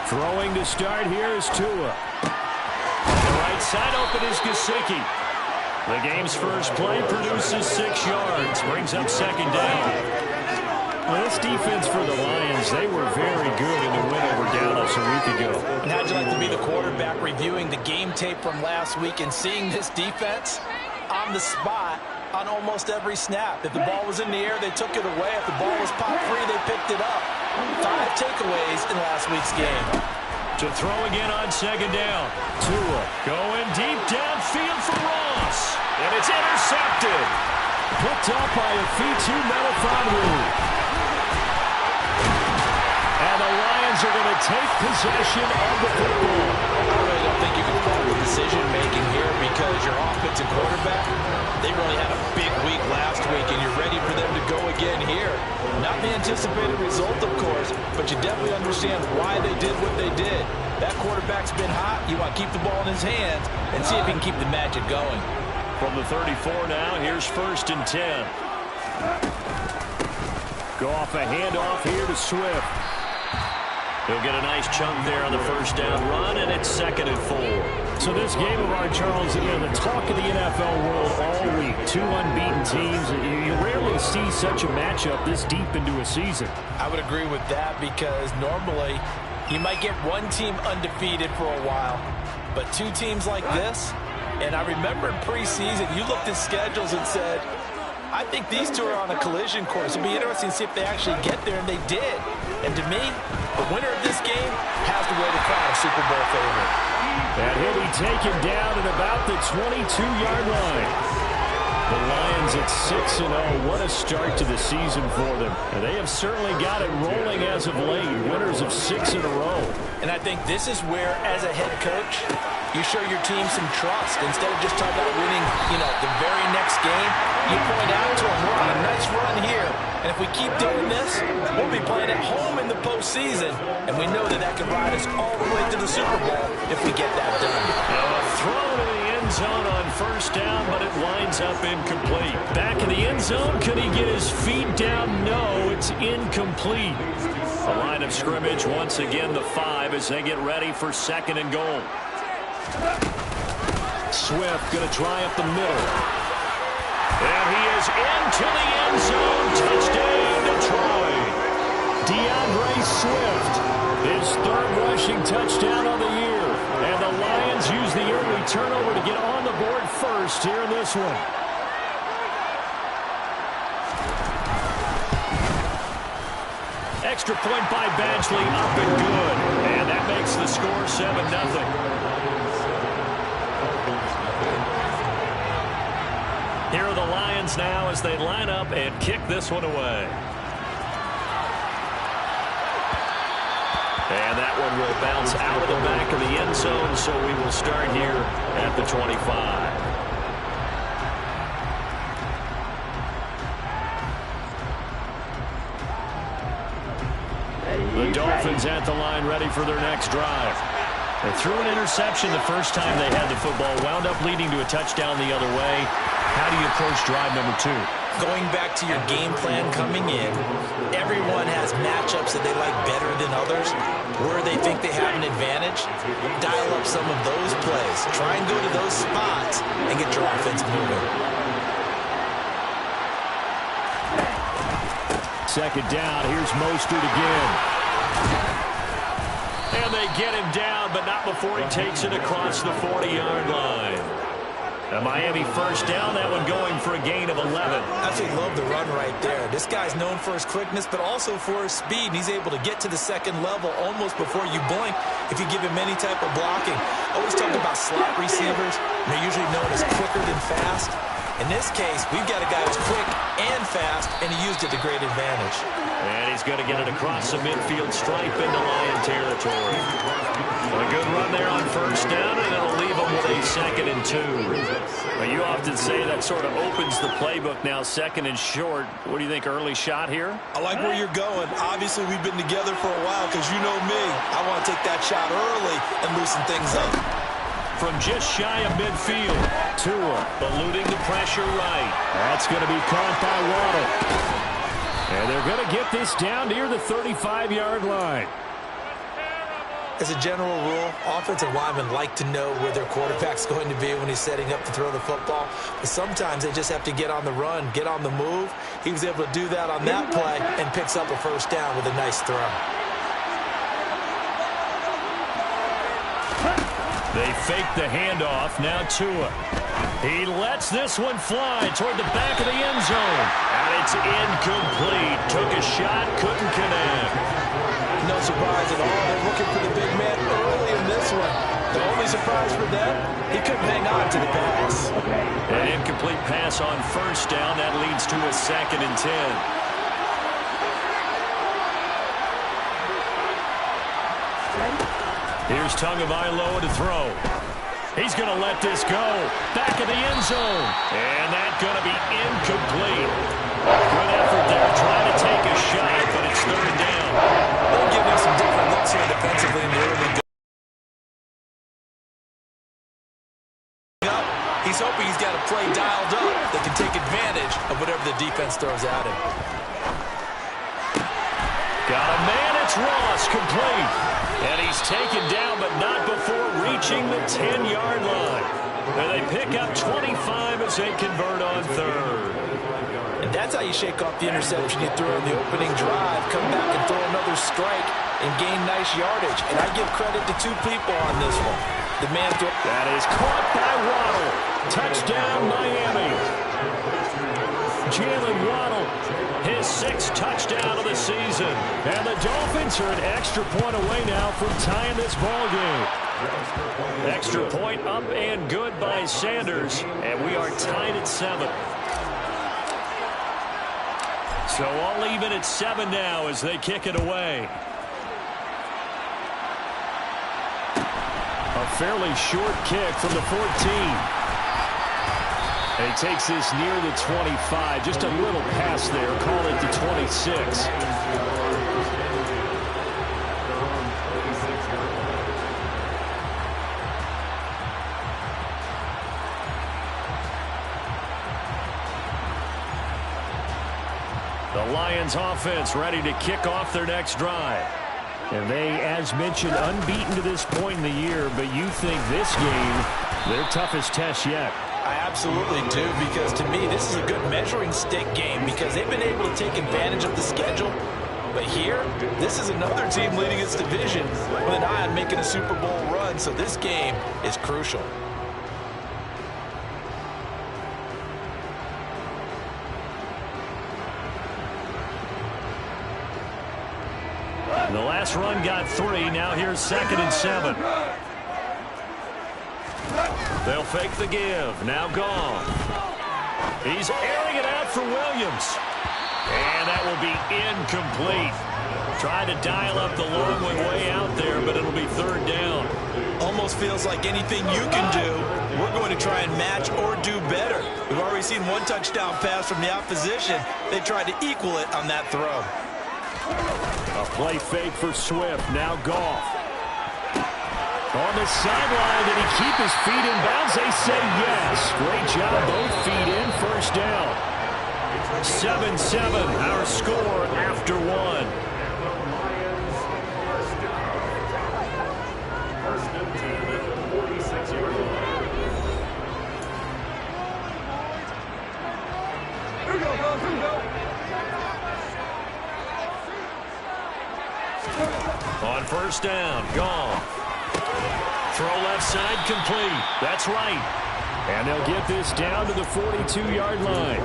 Throwing to start here is Tua. On the right side open is Gesicki. The game's first play produces 6 yards. Brings up second down. Well, this defense for the Lions, they were very good in the win over Dallas a week ago. And how'd you like to be the quarterback reviewing the game tape from last week and seeing this defense on the spot on almost every snap? If the ball was in the air, they took it away. If the ball was popped free, they picked it up. 5 takeaways in last week's game. To throw again on second down. Tua going deep downfield for Ross. And it's intercepted. Picked up by Afitu Melifonwu. And the Lions are going to take possession of the football. I really don't think you can fault the decision-making here because your offensive quarterback, they really had a big week last week, and you're ready for them to go again here. Not the anticipated result, of course, but you definitely understand why they did what they did. That quarterback's been hot. You want to keep the ball in his hands and see if he can keep the magic going. From the 34 now, here's 1st and 10. Go off a handoff here to Swift. He'll get a nice chunk there on the first down run, and it's 2nd and 4. So this game of ours, Charles, again, the talk of the NFL world all week. 2 unbeaten teams. You rarely see such a matchup this deep into a season. I would agree with that because normally you might get one team undefeated for a while, but 2 teams like this, and I remember in preseason you looked at schedules and said, I think these 2 are on a collision course. It'll be interesting to see if they actually get there, and they did. And to me, the winner of this game has the way to crown a Super Bowl favorite. And he'll be taken down at about the 22-yard line. The Lions at 6-0. What a start to the season for them. And they have certainly got it rolling as of late. Winners of 6 in a row. And I think this is where, as a head coach, you show your team some trust. Instead of just talking about winning, the very next game, you point out to them, we're on a nice run here. And if we keep doing this, we'll be playing at home in the postseason. And we know that can ride us all the way to the Super Bowl if we get that done. A throw to the end zone on first down, but it winds up incomplete. Back in the end zone, could he get his feet down? No, it's incomplete. The line of scrimmage, once again, the 5 as they get ready for 2nd and goal. Swift going to try up the middle. And he is into the end zone. Touchdown, Detroit. DeAndre Swift, his 3rd rushing touchdown of the year. And the Lions use the early turnover to get on the board first here in this one. Extra point by Badgley, up and good. And that makes the score 7-0. Here are the Lions now as they line up and kick this one away. And that one will bounce out of the back of the end zone, so we will start here at the 25. The Dolphins at the line ready for their next drive. They threw an interception the first time they had the football, wound up leading to a touchdown the other way. How do you approach drive number 2? Going back to your game plan coming in, everyone has matchups that they like better than others. Where they think they have an advantage, dial up some of those plays. Try and go to those spots and get your offense moving. 2nd down, here's Mostert again. And they get him down, but not before he takes it across the 40-yard line. A Miami first down, that one going for a gain of 11. Absolutely love the run right there. This guy's known for his quickness, but also for his speed. He's able to get to the 2nd level almost before you blink if you give him any type of blocking. Always talk about slot receivers. They're usually known as quicker than fast. In this case, we've got a guy who's quick and fast, and he used it to great advantage. And he's going to get it across the midfield stripe into Lion territory. A good run there on first down, and it'll leave him with a 2nd and 2. Well, you often say that sort of opens the playbook now, 2nd and short. What do you think, early shot here? I like where you're going. Obviously, we've been together for a while because you know me. I want to take that shot early and loosen things up. From just shy of midfield, Tua eluding the pressure right. That's going to be caught by Waddle. And they're going to get this down near the 35-yard line. As a general rule, offensive linemen like to know where their quarterback's going to be when he's setting up to throw the football. But sometimes they just have to get on the run, get on the move. He was able to do that on that play and picks up a first down with a nice throw. They fake the handoff. Now Tua. He lets this one fly toward the back of the end zone. And it's incomplete. Took a shot, couldn't connect. No surprise at all. They're looking for the big man early in this one. The only surprise for them, he couldn't hang on to the pass. An incomplete pass on first down. That leads to a 2nd and 10. Here's Tagovailoa to throw. He's going to let this go. Back of the end zone. And that's going to be incomplete. Good effort there, trying to take a shot, but it's 3rd down. They'll give him some different looks here defensively in the early go. He's hoping he's got a play dialed up that can take advantage of whatever the defense throws at him. Got a man, it's Ross, complete. And he's taken down, but not before reaching the 10-yard line. And they pick up 25 as they convert on 3rd. And that's how you shake off the interception you threw in the opening drive. Come back and throw another strike and gain nice yardage. And I give credit to 2 people on this one. The man threw. That is caught by Waddle. Touchdown, Miami. Jalen Waddle, his 6th touchdown of the season. And the Dolphins are an extra point away now from tying this ball game. Extra point up and good by Sanders. And we are tied at 7. So all even at 7 now as they kick it away. A fairly short kick from the 14. And he takes this near the 25. Just a little pass there. Call it the 26. The Lions offense ready to kick off their next drive. And they, as mentioned, unbeaten to this point in the year, but you think this game, their toughest test yet. I absolutely do, because to me, this is a good measuring stick game because they've been able to take advantage of the schedule. But here, this is another team leading its division with an eye on making a Super Bowl run, so this game is crucial. The last run got 3. Now here's 2nd and 7. They'll fake the give. Now gone. He's airing it out for Williams. And that will be incomplete. Trying to dial up the long one way out there, but it'll be 3rd down. Almost feels like anything you can do, we're going to try and match or do better. We've already seen 1 touchdown pass from the opposition. They tried to equal it on that throw. A play fake for Swift. Now Goff. On the sideline, did he keep his feet in bounds? They say yes. Great job, both feet in, 1st down. 7-7, our score after 1. On 1st down, gone. Throw left side, complete. That's right. And they'll get this down to the 42-yard line.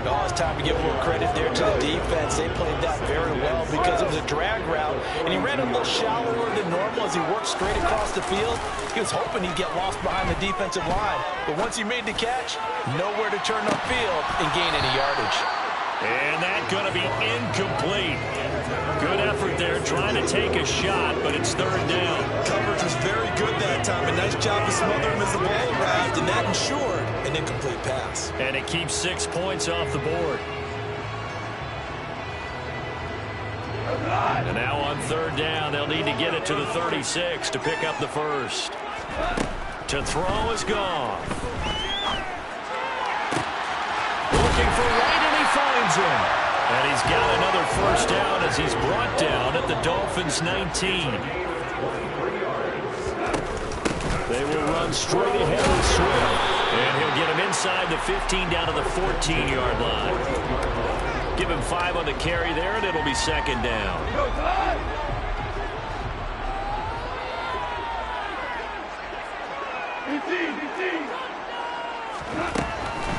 Oh, it's time to give more credit there to the defense. They played that very well because it was a drag route, and he ran a little shallower than normal as he worked straight across the field. He was hoping he'd get lost behind the defensive line, but once he made the catch, nowhere to turn upfield and gain any yardage. And that's going to be incomplete. Good effort there, trying to take a shot, but it's 3rd down. Coverage was very good that time. A nice job to smother him as the ball arrived, and that ensured an incomplete pass. And it keeps 6 points off the board. And now on 3rd down, they'll need to get it to the 36 to pick up the 1st. To throw is gone. Looking for Wright, and he finds him. And he's got another 1st down as he's brought down at the Dolphins' 19. They will run straight ahead with Swift. And he'll get him inside the 15 down to the 14-yard line. Give him 5 on the carry there, and it'll be second down.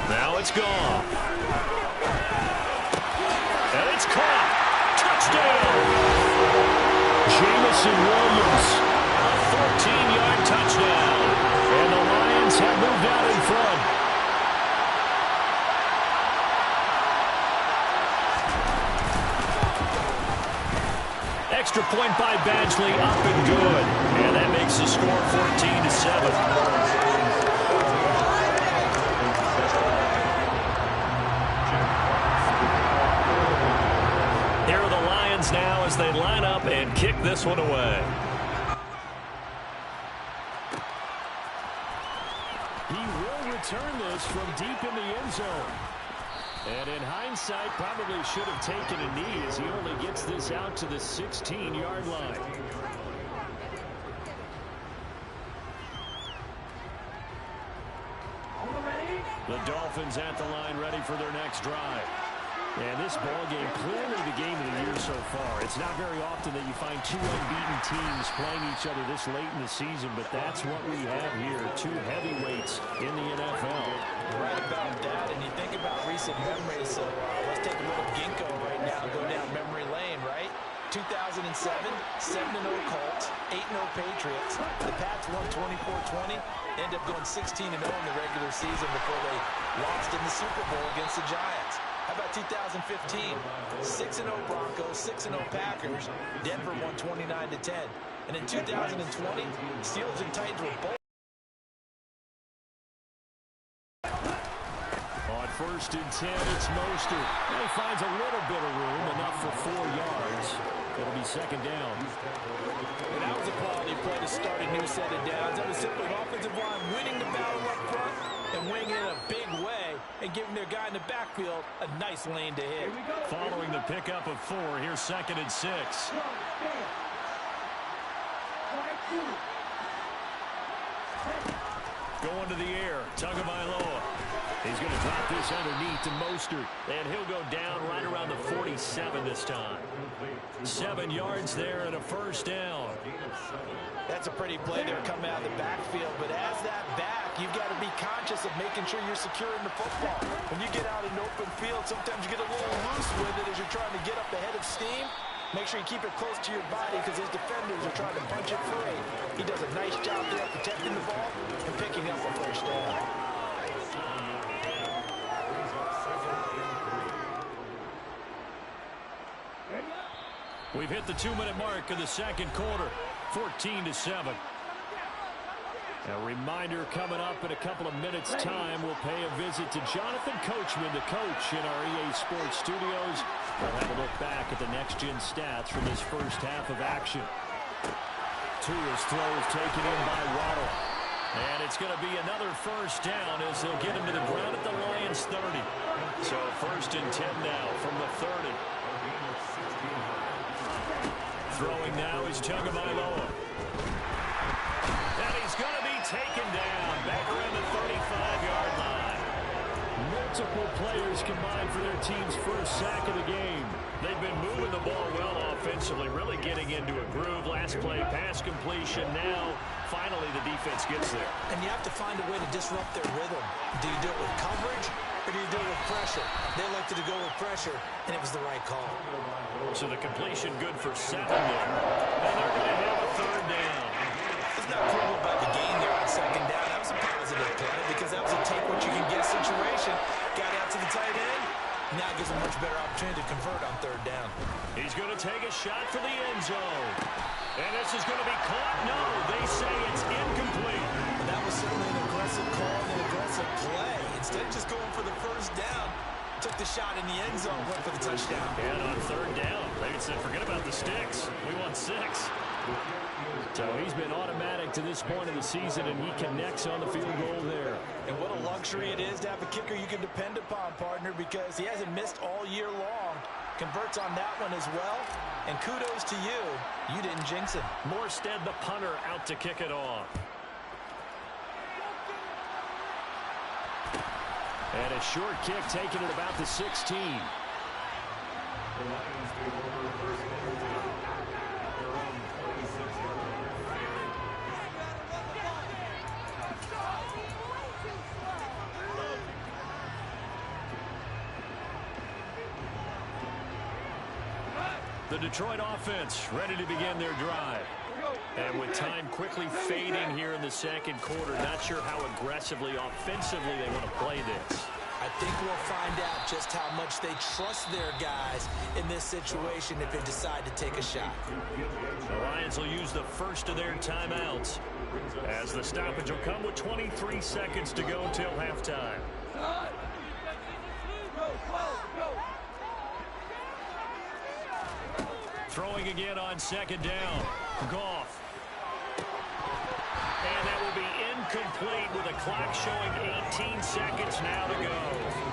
Now it's gone. And it's caught. Touchdown. Jamison Williams. A 14-yard touchdown. And the Lions have moved out in front. Extra point by Badgley, up and good. And that makes the score 14-7. Here are the Lions now as they line up and kick this one away. He will return this from deep in the end zone. And in hindsight, probably should have taken a knee as he only gets this out to the 16-yard line. The Dolphins at the line ready for their next drive. And this ball game, clearly the game of the year so far. It's not very often that you find two unbeaten teams playing each other this late in the season, but that's what we have here. Two heavyweights in the NFL. Right about that, and you think about recent memories, so let's take a little ginkgo right now, go down memory lane, right? 2007, 7-0 Colts, 8-0 Patriots. The Pats won 24-20, end up going 16-0 in the regular season before they lost in the Super Bowl against the Giants. How about 2015? 6-0 Broncos, 6-0 Packers. Denver won 29-10. And in 2020, Steelers and Titans were both. On 1st and 10, it's Mostert. And he finds a little bit of room, enough for 4 yards. It'll be second down. And that was a quality play to start a new set of downs. That was simply an offensive line winning the battle up front and winning it in a big way and giving their guy in the backfield a nice lane to hit. Following the pickup of 4, here's 2nd and 6. Going to the air, Tagovailoa. He's going to drop this underneath to Mostert, and he'll go down right around the 47 this time. 7 yards there and a first down. That's a pretty play there coming out of the backfield, but as that back, you've got to be conscious of making sure you're securing the football. When you get out in open field, sometimes you get a little loose with it as you're trying to get up the head of steam. Make sure you keep it close to your body because those defenders are trying to punch it free. He does a nice job there protecting the ball and picking up a first down. We've hit the 2-minute mark of the second quarter, 14-7. A reminder coming up in a couple of minutes' time, we'll pay a visit to Jonathan Coachman, the coach in our EA Sports studios. We'll have a look back at the next-gen stats from this first half of action. Tua's throw is taken in by Waddle. And it's going to be another first down as they'll get him to the ground at the Lions' 30. So 1st and 10 now from the 30. Throwing now is Tagovailoa. And he's going to be taken down back around the 35-yard line. Multiple players combined for their team's first sack of the game. They've been moving the ball well offensively, really getting into a groove. Last play, pass completion. Now, finally, the defense gets there. And you have to find a way to disrupt their rhythm. Do you do it with coverage or do you do it with pressure? They elected to go with pressure, and it was the right call. So the completion good for 7 there. And they're going to have a 3rd down. It's not cool about the gain there on 2nd down. That was a positive play because that was a take-what-you-can-get situation. Got out to the tight end. Now gives a much better opportunity to convert on 3rd down. He's going to take a shot for the end zone. And this is going to be caught. No, they say it's incomplete. That was certainly an aggressive call and an aggressive play. Instead of just going for the first down, took the shot in the end zone, went for the touchdown. And on 3rd down, they said, forget about the sticks. We want 6. So he's been automatic to this point of the season, and he connects on the field goal there. And what a luxury it is to have a kicker you can depend upon, partner, because he hasn't missed all year long. converts on that one as well. And kudos to you. You didn't jinx it. Morstead, the punter, out to kick it off. And a short kick taken at about the 16. The Detroit offense ready to begin their drive. And with time quickly fading here in the second quarter, not sure how aggressively, offensively they want to play this. I think we'll find out just how much they trust their guys in this situation if they decide to take a shot. The Lions will use the first of their timeouts as the stoppage will come with 23 seconds to go until halftime. Throwing again on second down. Goff. And that will be incomplete with a clock showing 18 seconds now to go.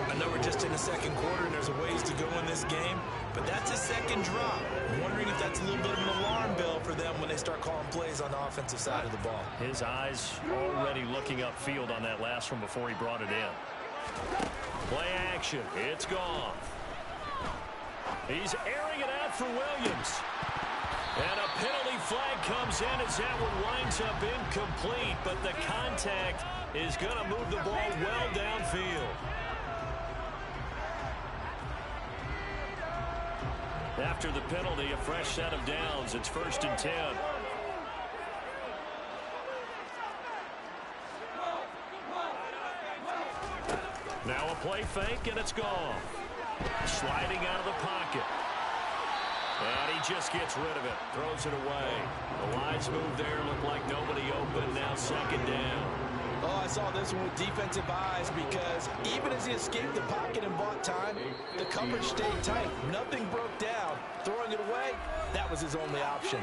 I know we're just in the second quarter and there's a ways to go in this game, but that's a second drop. I'm wondering if that's a little bit of an alarm bell for them when they start calling plays on the offensive side of the ball. His eyes already looking upfield on that last one before he brought it in. Play action. It's gone. He's airing it out for Williams. And a penalty flag comes in as that one winds up incomplete, but the contact is going to move the ball well downfield. After the penalty, a fresh set of downs. It's 1st and 10. Now a play fake, and it's gone. Sliding out of the pocket. And he just gets rid of it. Throws it away. The lines move there. Look like nobody open. Now second down. Oh, I saw this one with defensive eyes because even as he escaped the pocket and bought time, the coverage stayed tight. Nothing broke down. Throwing it away, that was his only option.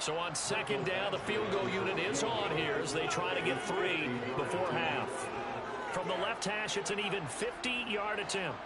So on second down, the field goal unit is on here as they try to get 3 before half. From the left hash, it's an even 50-yard attempt.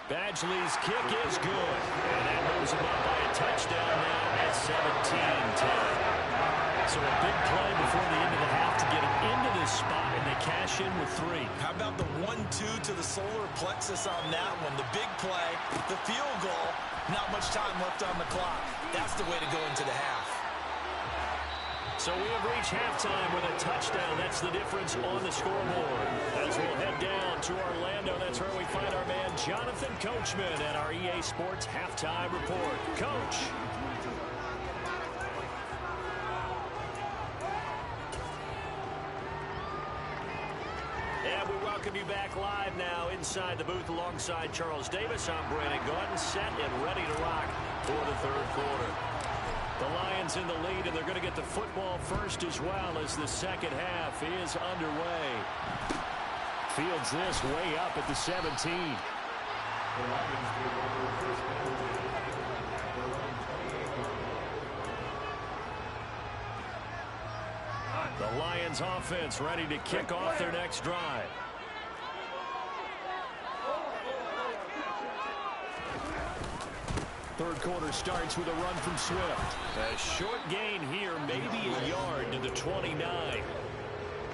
Badgley's kick is good. And that moves him up by a touchdown now at 17-10. So a big play before the end of the half to get him into this spot, and they cash in with 3. How about the 1-2 to the solar plexus on that one? The big play, the field goal, not much time left on the clock. That's the way to go into the half. So we have reached halftime with a touchdown. That's the difference on the scoreboard. As we'll head down to Orlando, that's where we find our man Jonathan Coachman at our EA Sports Halftime Report. Coach. And we welcome you back live now inside the booth alongside Charles Davis. I'm Brandon Gaudin, set and ready to rock for the third quarter. The Lions in the lead, and they're going to get the football first as well as the second half is underway. Fields this way up at the 17. The Lions offense ready to kick off their next drive. Third quarter starts with a run from Swift. A short gain here, maybe a yard to the 29.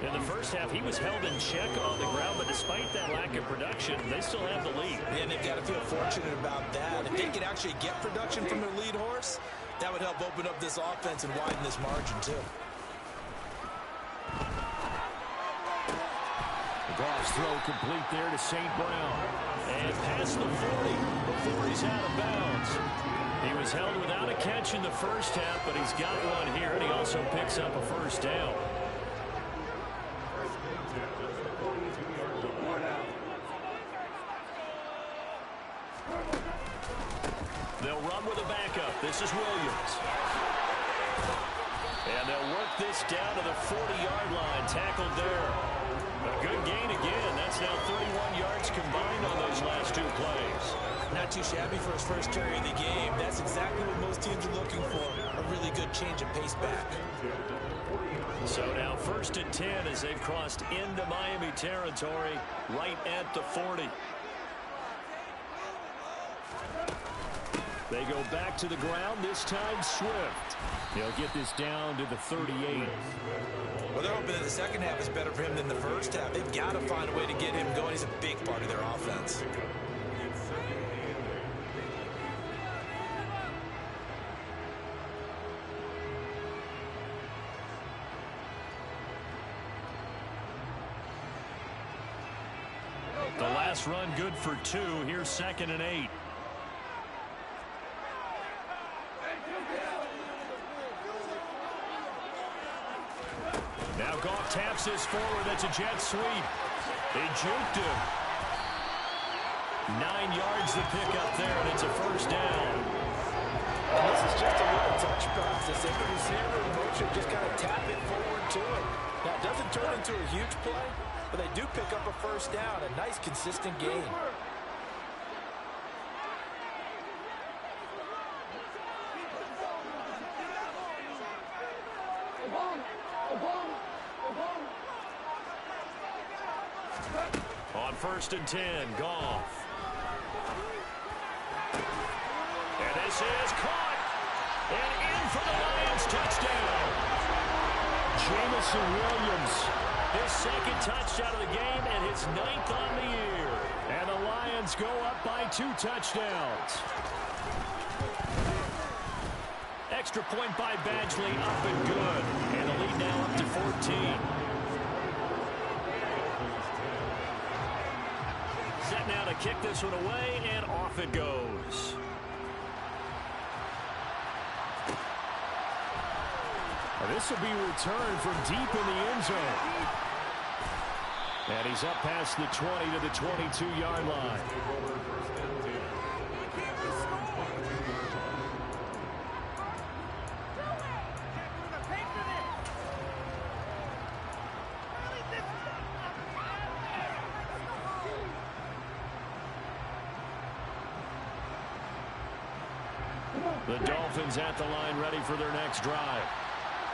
In the first half, he was held in check on the ground, but despite that lack of production, they still have the lead. And they've got to feel fortunate about that. If they could actually get production from their lead horse, that would help open up this offense and widen this margin, too. Goff's throw complete there to St. Brown. And past the 40 before he's out of bounds. He was held without a catch in the first half, but he's got one here, and he also picks up a first down. They'll run with a backup. This is Williams. And they'll work this down to the 40-yard line. Tackled there. A good gain again. That's now 31 yards combined on those last two plays. Not too shabby for his first carry of the game. That's exactly what most teams are looking for. A really good change of pace back. So now 1st and 10 as they've crossed into Miami territory right at the 40. They go back to the ground, this time Swift. They'll get this down to the 38. Well, they're hoping that the second half is better for him than the first half. They've got to find a way to get him going. He's a big part of their offense. The last run good for 2. Here's 2nd and 8. Now Goff taps this forward. That's a jet sweep. They juked him. 9 yards to pick up there, and it's a first down. And this is just a little touch process. If the receiver in motion, just kind of tap it forward to him. Now, it doesn't turn into a huge play, but they do pick up a first down. A nice, consistent gain. On 1st and 10, Goff. And this is caught. And in for the Lions touchdown. Jameson Williams, his 2nd touchdown of the game and his 9th on the year. And the Lions go up by 2 touchdowns. Extra point by Badgley, up and good. And the lead now up to 14. Set now to kick this one away, and off it goes. And this will be returned from deep in the end zone. And he's up past the 20 to the 22-yard line. The Dolphins at the line ready for their next drive.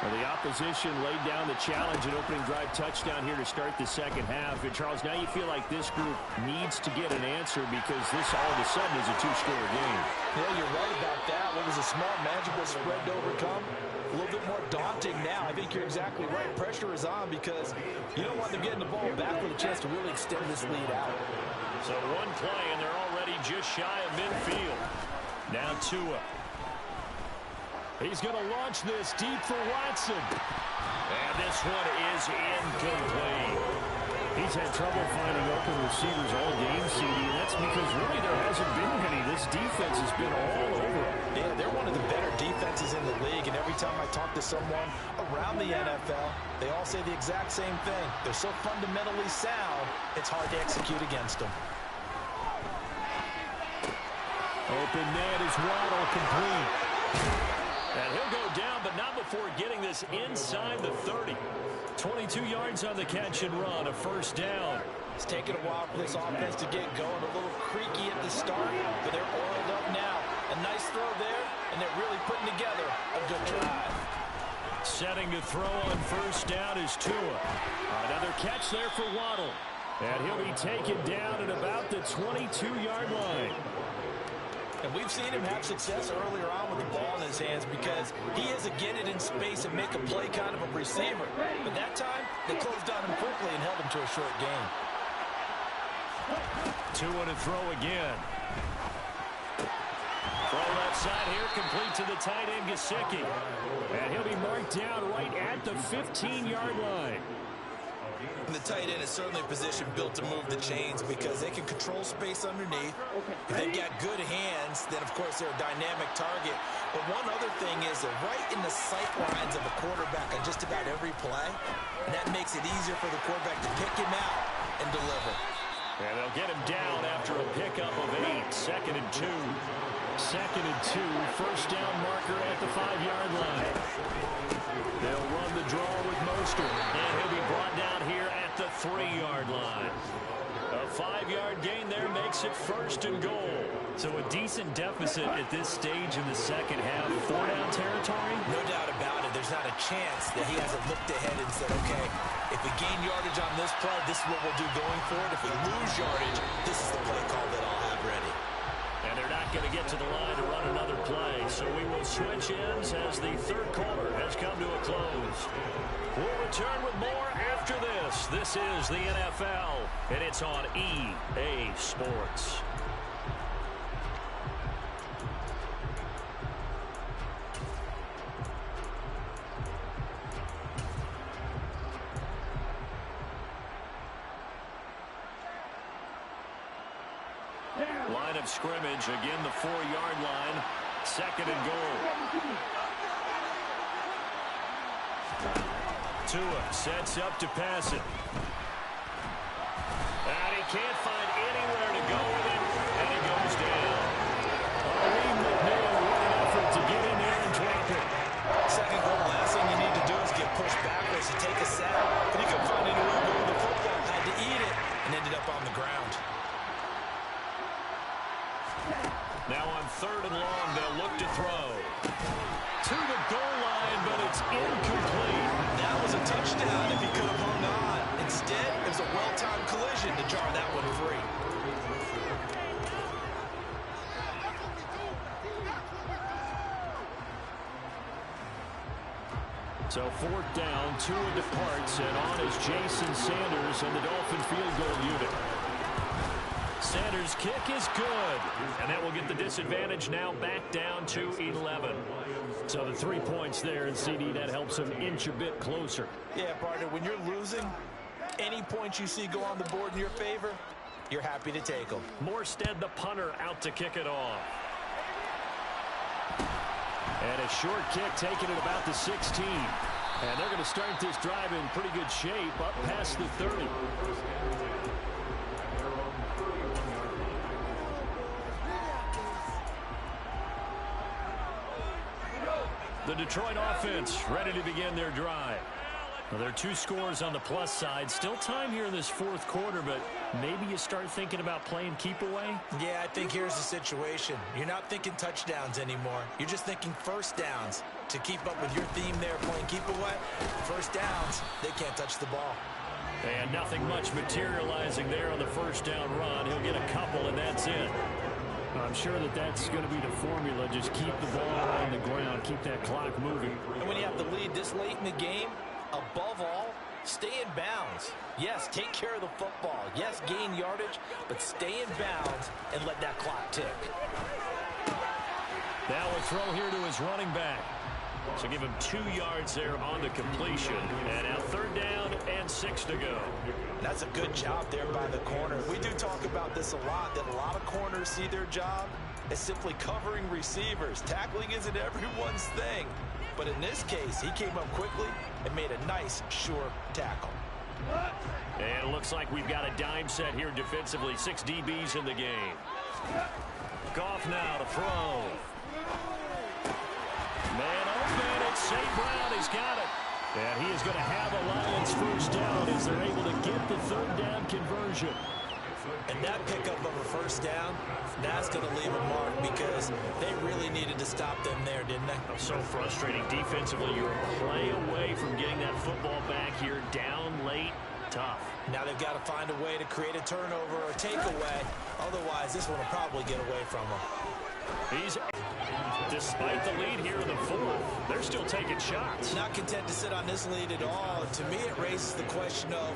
Well, the opposition laid down the challenge and opening drive touchdown here to start the second half. And, Charles, now you feel like this group needs to get an answer because this all of a sudden is a 2-score game. Yeah, you're right about that. What was a small, manageable spread to overcome? A little bit more daunting now. I think you're exactly right. Pressure is on because you don't want them getting the ball back with a chance to really extend this lead out. So one play, and they're already just shy of midfield. Now Tua. He's going to launch this deep for Watson. And this one is incomplete. He's had trouble finding open receivers all game, CD, and that's because really there hasn't been many. This defense has been all over. Yeah, they're one of the better defenses in the league, and every time I talk to someone around the NFL, they all say the exact same thing. They're so fundamentally sound, it's hard to execute against them. Open net is Waddle, complete. And he'll go down, but not before getting this inside the 30. 22 yards on the catch and run, a first down. It's taken a while for this offense to get going. A little creaky at the start, but they're oiled up now. A nice throw there, and they're really putting together a good drive. Setting to throw on first down is Tua. Another catch there for Waddle. And he'll be taken down at about the 22-yard line. And we've seen him have success earlier on with the ball in his hands because he is a get it in space and make a play kind of a receiver. But that time, they closed on him quickly and held him to a short gain. Tua to throw again. Throw left side here, complete to the tight end, Gesicki. And he'll be marked down right at the 15-yard line. And the tight end is certainly a position built to move the chains because they can control space underneath. If they've got good hands, then, of course, they're a dynamic target. But one other thing is they're right in the sight lines of a quarterback on just about every play. And that makes it easier for the quarterback to pick him out and deliver. And they'll get him down after a pickup of 8. 2nd and 2. 2nd and 2. First down marker at the 5-yard line. They'll run the draw with Mostert, and he'll be brought down here at the 3-yard line. A 5-yard gain there makes it 1st and goal. So a decent deficit at this stage in the second half. 4-down territory? No doubt about it. There's not a chance that he hasn't looked ahead and said, okay, if we gain yardage on this play, this is what we'll do going forward. If we lose yardage, this is the play call that I'll have ready. And they're not going to get to the line to run another play. So we will switch ends as the third quarter has come to a close. We'll return with more after this. This is the NFL, and it's on EA Sports. Line of scrimmage, again the 4-yard line, 2nd and goal. Tua sets up to pass it. And he can't find anywhere to go with it, and he goes down. Lee McNeil, what an effort to get in there and drop it. 2nd goal, last thing you need to do is get pushed backwards to take a sack. But he couldn't find anywhere to go with the football, had to eat it, and ended up on the ground. Now on 3rd and long, they'll look to throw. To the goal line, but it's incomplete. That was a touchdown if he could have hung on. Instead, it was a well-timed collision to jar that one free. So 4th down, Tua departs, and on is Jason Sanders and the Dolphin field goal unit. Sanders' kick is good, and that will get the disadvantage now back down to 11. So the 3 points there, and CD, that helps him inch a bit closer. Yeah, partner, when you're losing, any points you see go on the board in your favor, you're happy to take them. Morstead, the punter, out to kick it off. And a short kick taken at about the 16. And they're going to start this drive in pretty good shape up past the 30. The Detroit offense ready to begin their drive. Well, there are 2 scores on the plus side. Still time here in this 4th quarter, but maybe you start thinking about playing keep away? Yeah, I think here's the situation. You're not thinking touchdowns anymore. You're just thinking first downs. To keep up with your theme there, playing keep away, first downs, they can't touch the ball. And nothing much materializing there on the first down run. He'll get a couple, and that's it. I'm sure that that's going to be the formula. Just keep the ball on the ground, keep that clock moving. And when you have the lead this late in the game, above all, stay in bounds. Yes, take care of the football. Yes, gain yardage, but stay in bounds and let that clock tick. Now a throw here to his running back. So give him 2 yards there on the completion. And now 3rd down and 6 to go. That's a good job there by the corner. We do talk about this a lot, that a lot of corners see their job as simply covering receivers. Tackling isn't everyone's thing. But in this case, he came up quickly and made a nice, sure tackle. And it looks like we've got a dime set here defensively. 6 DBs in the game. Goff now to throw. Man open, it's St. Brown. He's got it. And he is going to have a Lions first down as they're able to get the 3rd down conversion. And that pickup of a first down, that's going to leave a mark because they really needed to stop them there, didn't they? So frustrating defensively. You're a play away from getting that football back here, down late. Tough. Now they've got to find a way to create a turnover or takeaway. Otherwise, this one will probably get away from them. Despite the lead here in the 4th, they're still taking shots. Not content to sit on this lead at all. To me, it raises the question of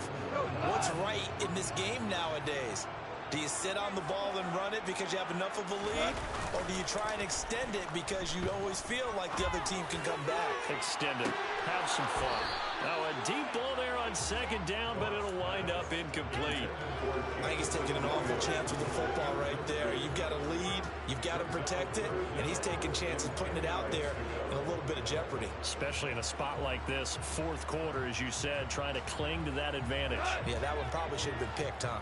what's right in this game nowadays. Do you sit on the ball and run it because you have enough of a lead? Or do you try and extend it because you always feel like the other team can come back? Extend it. Have some fun. Now a deep ball there on 2nd down, but it'll wind up incomplete. I think he's taking an awful chance with the football right there. You've got a lead, you've got to protect it, and he's taking chances putting it out there in a little bit of jeopardy. Especially in a spot like this, 4th quarter, as you said, trying to cling to that advantage. Yeah, that one probably should have been picked, huh?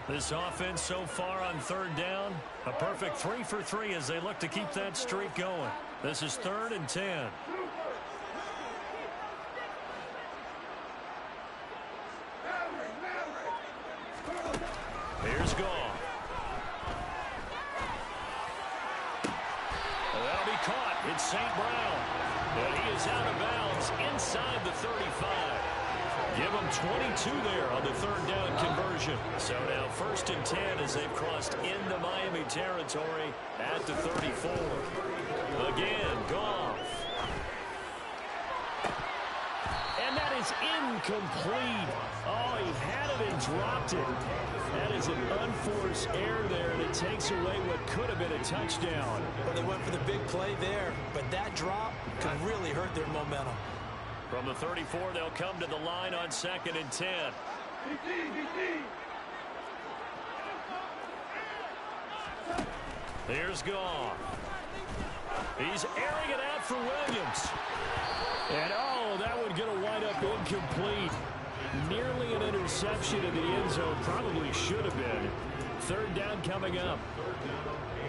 This offense so far on third down, a perfect 3 for 3 as they look to keep that streak going. This is 3rd and 10. Here's Goff. That'll be caught. It's St. Brown. And he is out of bounds inside the 35. Give them 22 there on the third down conversion. So now 1st and 10 as they've crossed into Miami territory at the 34. Again, Goff. And that is incomplete. Oh, he had it and dropped it. That is an unforced error there, and it takes away what could have been a touchdown. Well, they went for the big play there, but that drop could really hurt their momentum. From the 34, they'll come to the line on 2nd and 10. Here's Goff. He's airing it out for Williams. And, oh, that would get a wind-up incomplete. Nearly an interception in the end zone. Probably should have been. 3rd down coming up.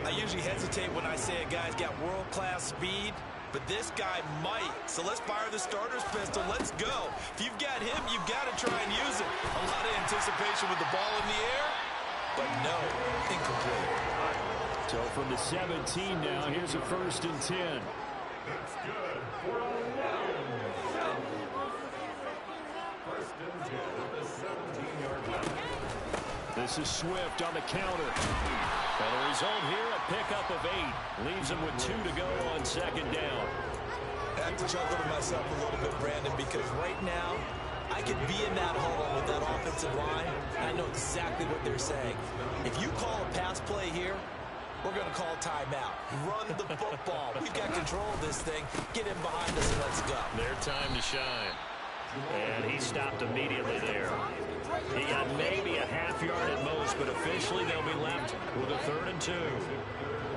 I usually hesitate when I say a guy's got world-class speed, but this guy might. So let's fire the starter's pistol. Let's go. If you've got him, you've got to try and use it. A lot of anticipation with the ball in the air, but no, incomplete. So from the 17 now, here's a 1st and 10. That's good for a First and 10 at the 17-yard line. This is Swift on the counter. And the result here, a pickup of 8. Leaves him with 2 to go on 2nd down. I have to chuckle to myself a little bit, Brandon, because right now, I could be in that huddle with that offensive line, and I know exactly what they're saying. If you call a pass play here, we're going to call timeout. Run the football. We've got control of this thing. Get in behind us and let's go. Their time to shine. And he stopped immediately there. He got maybe a half yard at most, but officially they'll be left with a 3rd and 2.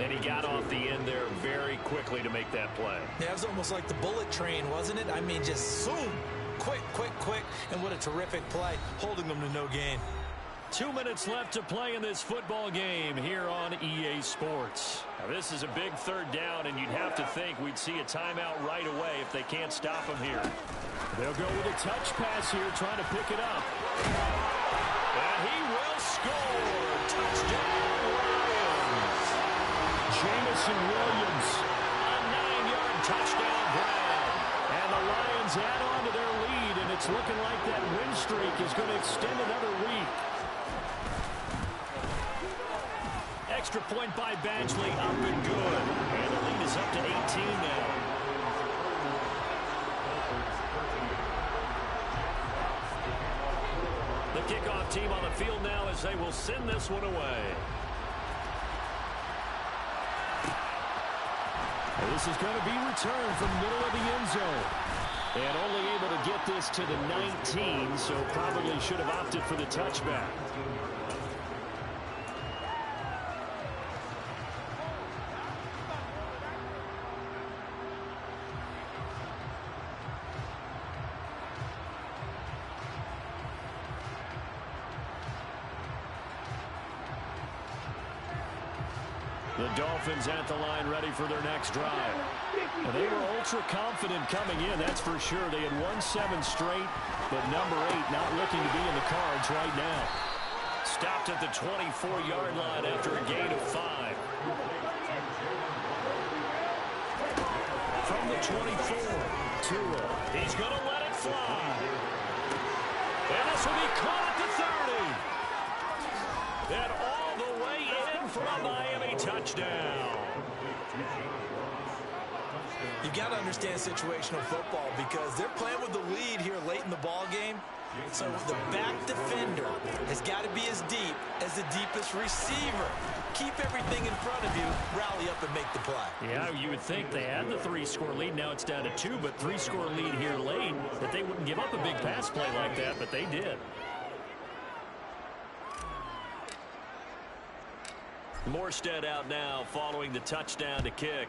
And he got off the end there very quickly to make that play. Yeah, it was almost like the bullet train, wasn't it? I mean, just zoom. Quick, quick, quick. And what a terrific play, holding them to no gain. 2 minutes left to play in this football game here on EA Sports. Now, this is a big 3rd down, and you'd have to think we'd see a timeout right away if they can't stop him here. They'll go with a touch pass here, trying to pick it up. And he will score. Touchdown, Lions. Jamison Williams, a 9-yard touchdown grab. And the Lions add on to their lead, and it's looking like that win streak is going to extend another week. Extra point by Badgley, up and good. And the lead is up to 18 now. The kickoff team on the field now as they will send this one away. And this is going to be returned from the middle of the end zone. And only able to get this to the 19, so probably should have opted for the touchback. The Dolphins at the line ready for their next drive. And they were ultra confident coming in, that's for sure. They had won 7 straight, but number 8 not looking to be in the cards right now. Stopped at the 24-yard line after a gain of 5. From the 24, Tua. He's going to let it fly. And this will be caught at the 30. And all the way in for a Miami touchdown. You got to understand situational football because they're playing with the lead here late in the ball game. So the back defender has got to be as deep as the deepest receiver. Keep everything in front of you, rally up and make the play. Yeah, you would think they had the 3-score lead. Now it's down to 2, but 3-score lead here late, that they wouldn't give up a big pass play like that, but they did. Morstead out now following the touchdown to kick.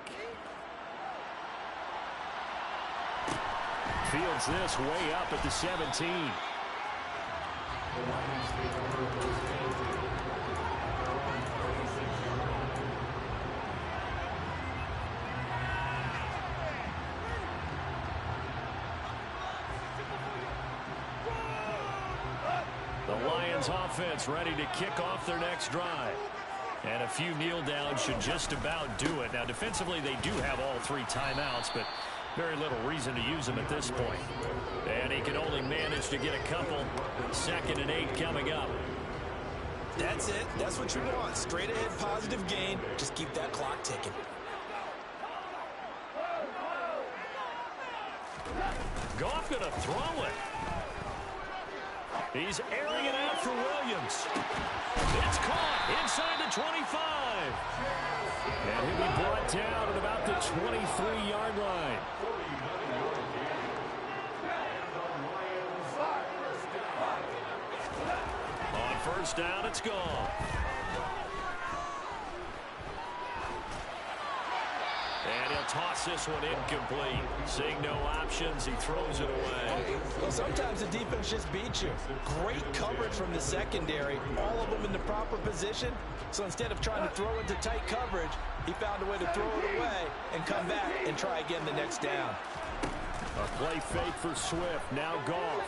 Fields this way up at the 17. Lions offense ready to kick off their next drive. And a few kneel downs should just about do it. Now, defensively, they do have all 3 timeouts, but very little reason to use them at this point. And he can only manage to get a couple. 2nd and 8 coming up. That's it. That's what you want. Straight ahead positive gain. Just keep that clock ticking. Goff going to throw it. He's airing it out for Williams. It's caught inside the 25. And he'll be brought down at about the 23-yard line. On first down, it's gone. And he'll toss this one incomplete. Seeing no options, he throws it away. Well, sometimes the defense just beats you. Great coverage from the secondary. All of them in the proper position. So instead of trying to throw into tight coverage, he found a way to throw it away and come back and try again the next down. A play fake for Swift. Now Goff.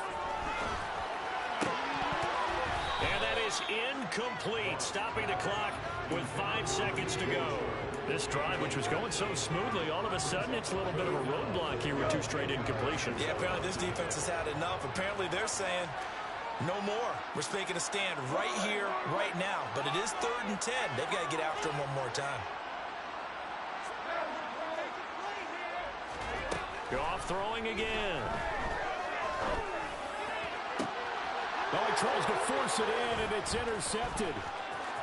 And that is incomplete, stopping the clock with 5 seconds to go. This drive, which was going so smoothly, all of a sudden it's a little bit of a roadblock here with 2 straight incompletions. Yeah, apparently this defense has had enough. Apparently they're saying, no more. We're making a stand right here, right now. But it is 3rd and 10. They've got to get after him one more time. Goff throwing again. Oh, he tries to force it in, and it's intercepted.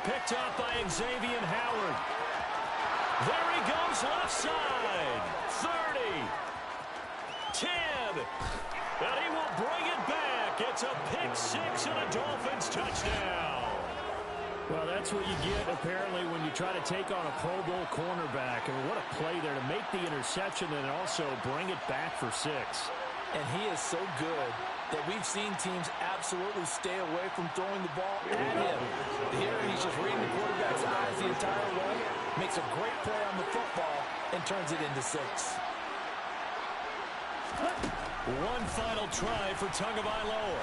Picked up by Xavier Howard. There he goes left side. 30. 10. And he will bring it back. It's a pick 6 and a Dolphins touchdown. Well, that's what you get, apparently, when you try to take on a Pro Bowl cornerback. I mean, what a play there to make the interception and also bring it back for 6. And he is so good that we've seen teams absolutely stay away from throwing the ball at him. Here, he's just reading the quarterback's eyes the entire way, makes a great play on the football, and turns it into 6. One final try for Tagovailoa.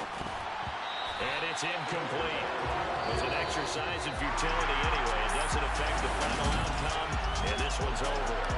And it's incomplete. It was an exercise in futility anyway. It doesn't affect the final outcome, and this one's over.